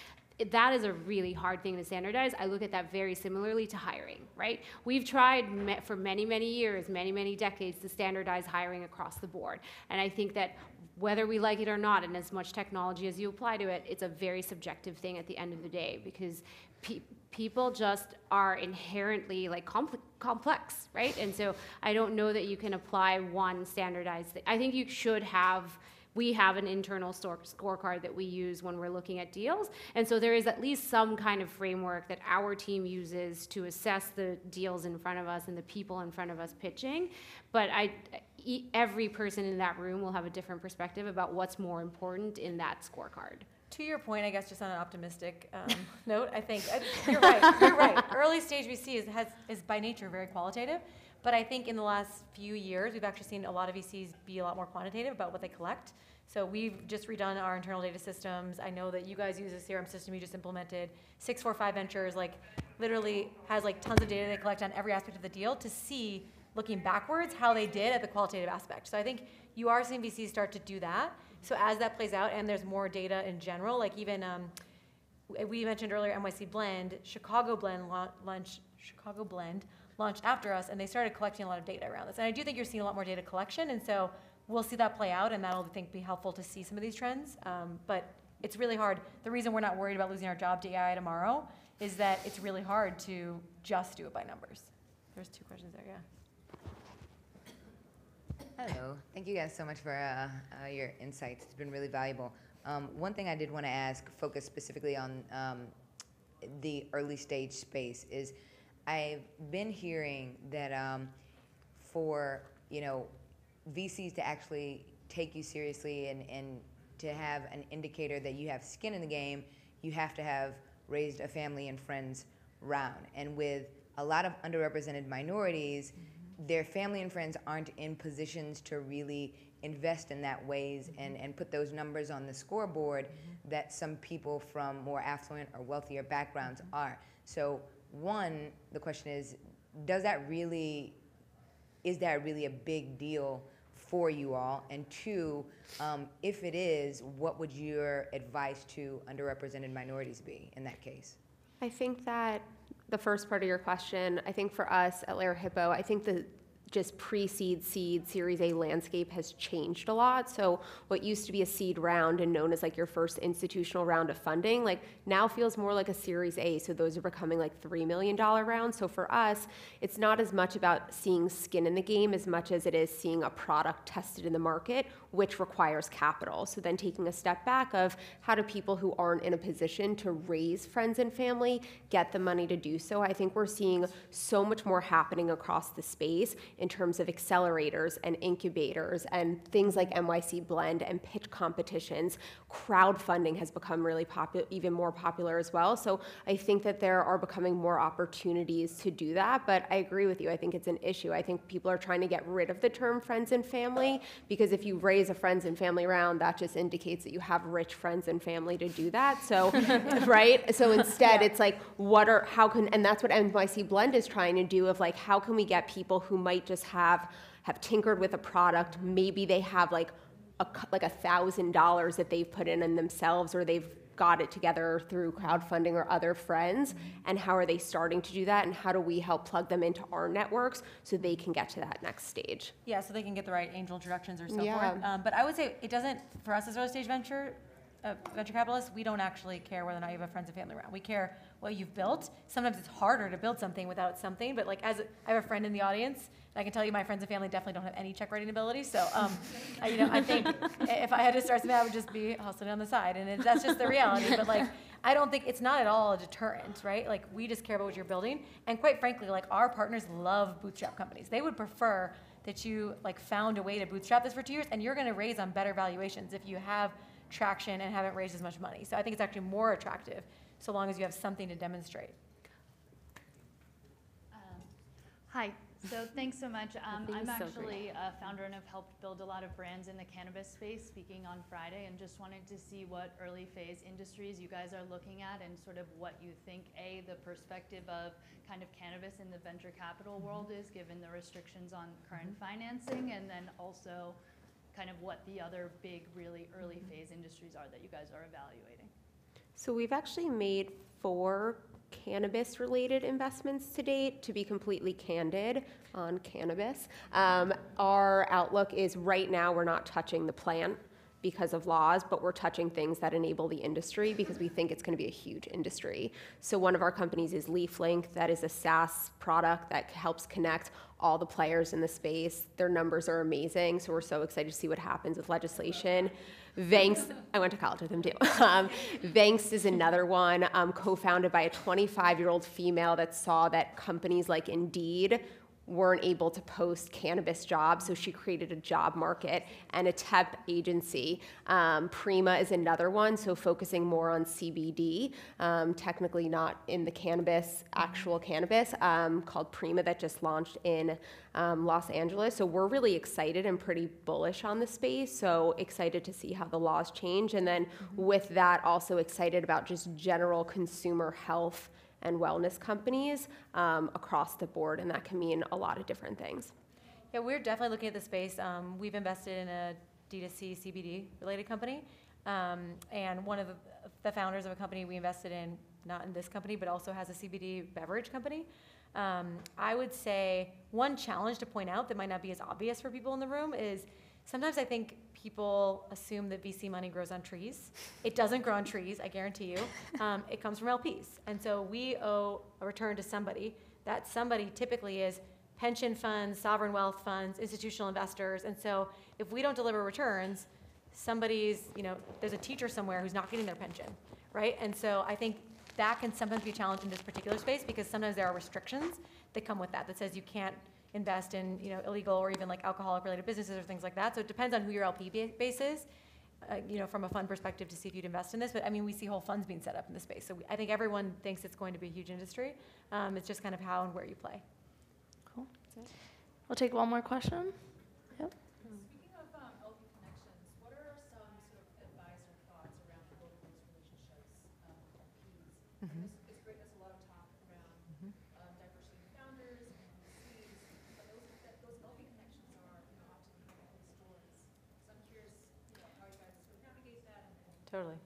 That is a really hard thing to standardize. I look at that very similarly to hiring, right? We've tried for many, many years, many decades to standardize hiring across the board. And I think that whether we like it or not, and as much technology as you apply to it, it's a very subjective thing at the end of the day because people just are inherently like complex, right? And so I don't know that you can apply one standardized thing. I think you should have we have an internal scorecard that we use when we're looking at deals. And so there is at least some kind of framework that our team uses to assess the deals in front of us and the people in front of us pitching. But every person in that room will have a different perspective about what's more important in that scorecard. To your point, I guess just on an optimistic note, I think you're right. You're right. Early stage VC is by nature very qualitative, but I think in the last few years we've actually seen a lot of VCs be a lot more quantitative about what they collect. So we've just redone our internal data systems. I know that you guys use a CRM system you just implemented. 645 Ventures literally has tons of data they collect on every aspect of the deal to see, looking backwards, how they did at the qualitative aspect. So I think you are seeing VCs start to do that. So as that plays out and there's more data in general, even we mentioned earlier NYC Blend, Chicago Blend launched after us, and they started collecting a lot of data around this. And I do think you're seeing a lot more data collection, and so we'll see that play out, and that'll, I think, be helpful to see some of these trends. But it's really hard. The reason we're not worried about losing our job to AI tomorrow is that it's really hard to just do it by numbers. There's 2 questions there, yeah. Hello. Thank you guys so much for your insights. It's been really valuable. One thing I did want to ask, focus specifically on the early stage space, is I've been hearing that for VCs to actually take you seriously and to have an indicator that you have skin in the game, you have to have raised a family and friends round. And with a lot of underrepresented minorities, their family and friends aren't in positions to really invest in that ways and put those numbers on the scoreboard that some people from more affluent or wealthier backgrounds are. So one, the question is that really a big deal for you all? And two, if it is, what would your advice to underrepresented minorities be in that case? I think that the first part of your question, I think for us at Lair Hippo, I think the just pre-seed, seed, Series A landscape has changed a lot. So what used to be a seed round and known as your first institutional round of funding, now feels more like a Series A. So those are becoming $3 million rounds. So for us, it's not as much about seeing skin in the game as much as it is seeing a product tested in the market, which requires capital. So then taking a step back of how do people who aren't in a position to raise friends and family get the money to do so? I think we're seeing so much more happening across the space in terms of accelerators and incubators and things like NYC Blend and pitch competitions. Crowdfunding has become really popular, even more popular as well. So I think that there are becoming more opportunities to do that, but I agree with you. I think it's an issue. I think people are trying to get rid of the term friends and family, because if you raise a friends and family round, that just indicates that you have rich friends and family to do that. So, right? So instead, it's and that's what NYC Blend is trying to do, of how can we get people who might just have tinkered with a product, maybe they have $1,000 that they've put in themselves, or they've got it together through crowdfunding or other friends, and how are they starting to do that, and how do we help plug them into our networks so they can get to that next stage? Yeah, so they can get the right angel introductions or so forth. But I would say it doesn't, for us as early stage venture capitalists, we don't actually care whether or not you have a friends and family round. We care what you've built. Sometimes it's harder to build something without something, but I have a friend in the audience, and I can tell you my friends and family definitely don't have any check writing ability. So, I think if I had to start something, I would just be hustling on the side, and that's just the reality. But I don't think it's not at all a deterrent, right? We just care about what you're building, and quite frankly, our partners love bootstrap companies. They would prefer that you found a way to bootstrap this for 2 years, and you're going to raise on better valuations if you have traction and haven't raised as much money. So I think it's actually more attractive so long as you have something to demonstrate. Hi. So thanks so much. I'm so actually a founder and have helped build a lot of brands in the cannabis space, speaking on Friday, and just wanted to see what early phase industries you guys are looking at and sort of what you think, the perspective of kind of cannabis in the venture capital world is, given the restrictions on current financing, and then also kind of what the other big, really early phase industries are that you guys are evaluating. So we've actually made 4 cannabis-related investments to date, to be completely candid on cannabis. Our outlook is right now we're not touching the plant. because of laws, but we're touching things that enable the industry because we think it's going to be a huge industry. So one of our companies is LeafLink, that is a SaaS product that helps connect all the players in the space. Their numbers are amazing, so we're so excited to see what happens with legislation. Vanks, I went to college with him too. Vanks is another one, co-founded by a 25-year-old female that saw that companies like Indeed weren't able to post cannabis jobs, so she created a job market and a temp agency. Prima is another one, so focusing more on CBD, technically not in the cannabis, actual cannabis, called Prima, that just launched in Los Angeles. So we're really excited and pretty bullish on the space, so excited to see how the laws change. And then with that, also excited about just general consumer health and wellness companies across the board, and that can mean a lot of different things. Yeah, we're definitely looking at the space. We've invested in a D2C CBD related company, and one of the founders of a company we invested in, not in this company, but also has a CBD beverage company. I would say one challenge to point out that might not be as obvious for people in the room is sometimes I think people assume that VC money grows on trees. It doesn't grow on trees, I guarantee you. It comes from LPs. And so we owe a return to somebody. That somebody typically is pension funds, sovereign wealth funds, institutional investors. And so if we don't deliver returns, somebody's, there's a teacher somewhere who's not getting their pension, right? And so I think that can sometimes be a challenge in this particular space because sometimes there are restrictions that come with that says you can't invest in illegal or even like alcoholic related businesses or things like that. So it depends on who your LP base is, from a fund perspective to see if you'd invest in this. But I mean, we see whole funds being set up in this space. So I think everyone thinks it's going to be a huge industry. It's just kind of how and where you play. Cool. We'll take one more question. Yep. Speaking of LP connections, what are some sort of advice or thoughts around building those relationships with LPs? It's great. There's a lot of talk around diversity of founders and VCs, but those LP connections are often behind closed doors. So I'm curious, how you guys sort of navigate that. Totally.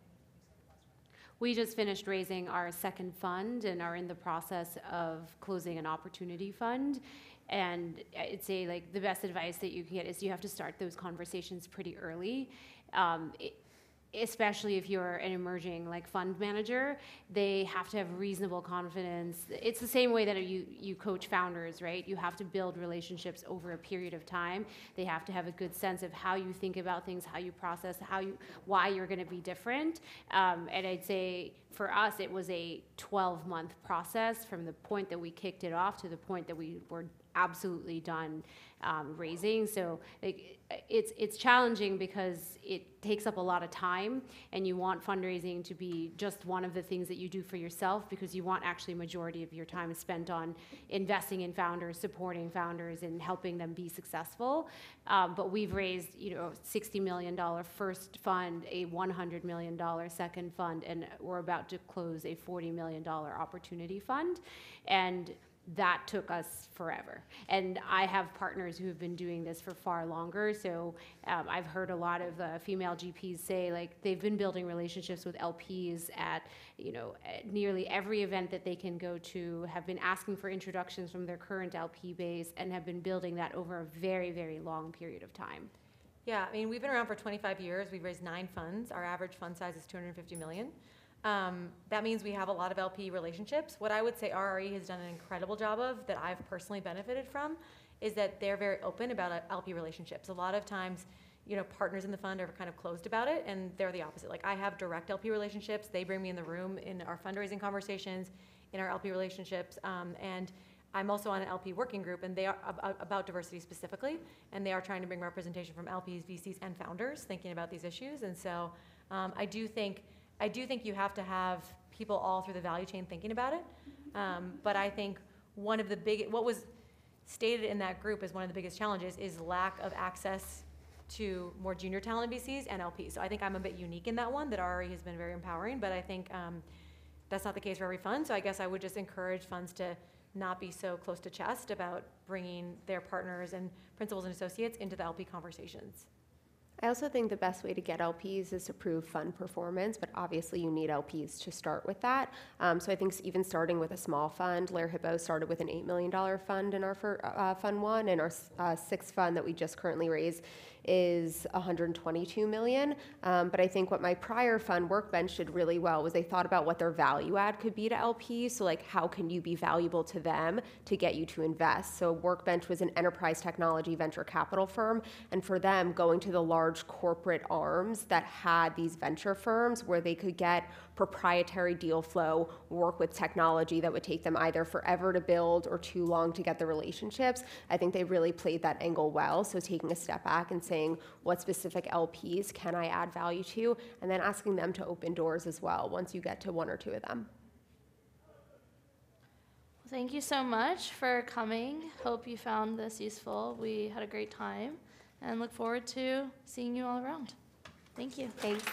We just finished raising our second fund and are in the process of closing an opportunity fund. And I'd say like the best advice that you can get is you have to start those conversations pretty early. Especially if you're an emerging like fund manager, they have to have reasonable confidence. It's the same way that you coach founders, right? You have to build relationships over a period of time. They have to have a good sense of how you think about things, how you process, why you're going to be different. And I'd say for us, it was a 12-month process from the point that we kicked it off to the point that we were absolutely done raising. So it's challenging because it takes up a lot of time, and you want fundraising to be just one of the things that you do for yourself because you want actually a majority of your time spent on investing in founders, supporting founders, and helping them be successful. But we've raised, $60 million first fund, a $100 million second fund, and we're about to close a $40 million opportunity fund. And that took us forever. And I have partners who have been doing this for far longer. So I've heard a lot of female GPs say like they've been building relationships with LPs at nearly every event that they can go to, have been asking for introductions from their current LP base, and have been building that over a very, very long period of time. Yeah, I mean, we've been around for 25 years. We've raised 9 funds. Our average fund size is $250 million. That means we have a lot of LP relationships. What I would say RRE has done an incredible job of that I've personally benefited from is that they're very open about LP relationships. A lot of times, partners in the fund are kind of closed about it, and they're the opposite. Like I have direct LP relationships. They bring me in the room in our fundraising conversations, in our LP relationships, and I'm also on an LP working group, and they are about diversity specifically, and they are trying to bring representation from LPs, VCs, and founders thinking about these issues. And so I do think you have to have people all through the value chain thinking about it. But I think what was stated in that group as one of the biggest challenges is lack of access to more junior talent VCs and LPs. So I think I'm a bit unique in that one, that RRE has been very empowering, but I think that's not the case for every fund. So I guess I would just encourage funds to not be so close to chest about bringing their partners and principals and associates into the LP conversations. I also think the best way to get LPs is to prove fund performance, but obviously you need LPs to start with that. So I think even starting with a small fund, Lair Hippo started with an $8 million fund in our Fund 1, and our sixth fund that we just currently raised is $122 million. But I think what my prior fund, Workbench, did really well was they thought about what their value add could be to LPs. So like, how can you be valuable to them to get you to invest? So Workbench was an enterprise technology venture capital firm. And for them, going to the large corporate arms that had these venture firms where they could get proprietary deal flow, work with technology that would take them either forever to build or too long to get the relationships. I think they really played that angle well. So taking a step back and saying, what specific LPs can I add value to? And then asking them to open doors as well once you get to one or two of them. Thank you so much for coming. Hope you found this useful. We had a great time and look forward to seeing you all around. Thank you. Thanks.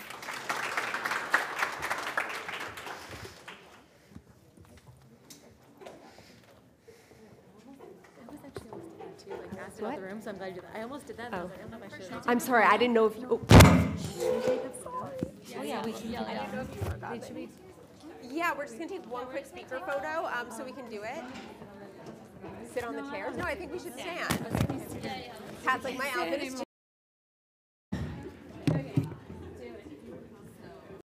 What? The room, so I'm glad you did that. I almost did that. And I was like, I don't know if I should. I'm sorry, I didn't know if you. Oh. Oh, yeah. Should we? Yeah, we're just gonna take one quick speaker photo, so we can do it. Sit on the chairs. No, I think we should stand. Kat's like, my outfit is